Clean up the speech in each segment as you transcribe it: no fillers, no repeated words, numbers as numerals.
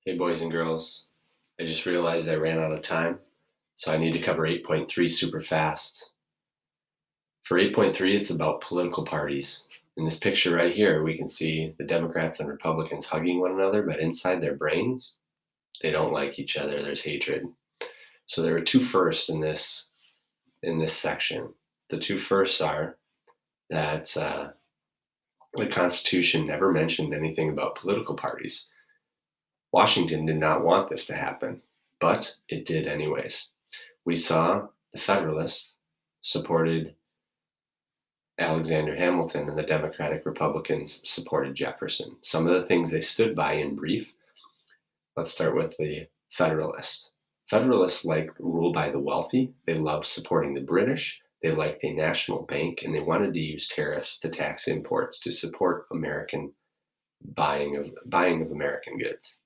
Hey, boys and girls. I just realized I ran out of time, so I need to cover 8.3 super fast. For 8.3, it's about political parties. In this picture right here, we can see the Democrats and Republicans hugging one another, but inside their brains, they don't like each other. There's hatred. So there are two firsts in this section. The two firsts are that the Constitution never mentioned anything about political parties. Washington did not want this to happen, but it did anyways. We saw the Federalists supported Alexander Hamilton and the Democratic Republicans supported Jefferson. Some of the things they stood by in brief. Let's start with the Federalists. Federalists like rule by the wealthy. They loved supporting the British. They liked a national bank, and they wanted to use tariffs to tax imports to support American buying of American goods.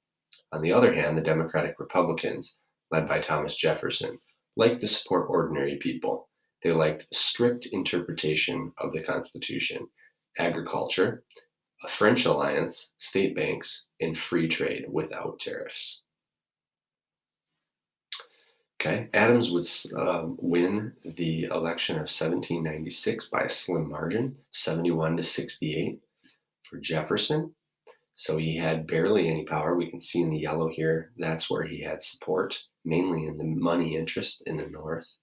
On the other hand, the Democratic Republicans, led by Thomas Jefferson, liked to support ordinary people. They liked strict interpretation of the Constitution, agriculture, a French alliance, state banks, and free trade without tariffs. Okay, Adams would win the election of 1796 by a slim margin, 71 to 68 for Jefferson. So he had barely any power. We can see in the yellow here, that's where he had support, mainly in the money interest in the North.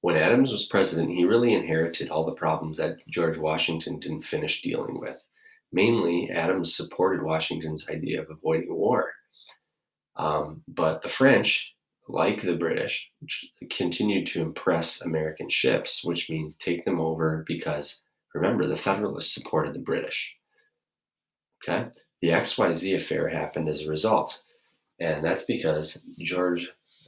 When Adams was president, he really inherited all the problems that George Washington didn't finish dealing with. Mainly, Adams supported Washington's idea of avoiding war. But the French, like the British, continued to impress American ships, which means take them over because, remember, the Federalists supported the British. Okay, the XYZ affair happened as a result, and that's because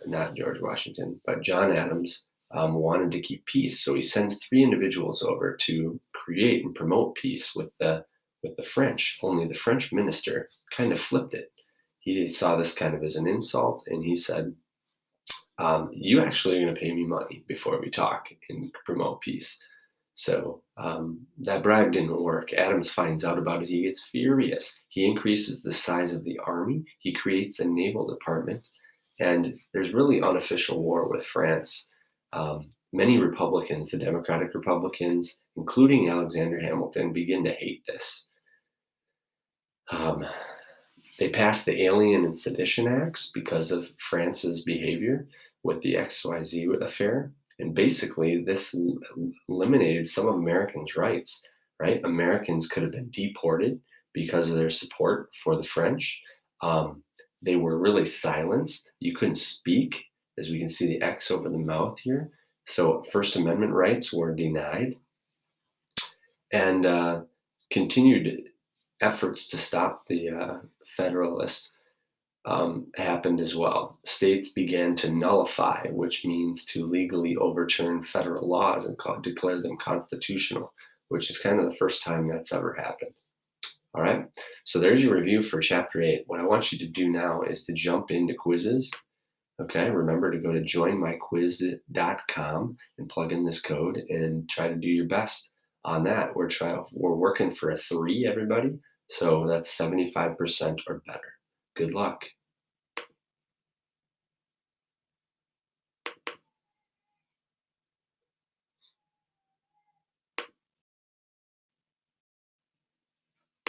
not George Washington, but John Adams wanted to keep peace. So he sends 3 individuals over to create and promote peace with the French. Only the French minister kind of flipped it. He saw this kind of as an insult, and he said, "You actually are going to pay me money before we talk and promote peace." So that bribe didn't work. Adams finds out about it. He gets furious. He increases the size of the army. He creates a naval department. And there's really unofficial war with France. Many Republicans, the Democratic Republicans, including Alexander Hamilton, begin to hate this. They passed the Alien and Sedition Acts because of France's behavior with the XYZ affair. And basically, this eliminated some of Americans' rights, right? Americans could have been deported because of their support for the French. They were really silenced. You couldn't speak, as we can see the X over the mouth here. So First Amendment rights were denied. And continued efforts to stop the Federalists happened as well. States began to nullify, which means to legally overturn federal laws and declare them constitutional, which is kind of the first time that's ever happened. All right, so there's your review for Chapter 8. What I want you to do now is to jump into quizzes. Okay, remember to go to joinmyquiz.com and plug in this code and try to do your best on that. We're working for a 3, everybody, so that's 75% or better. Good luck.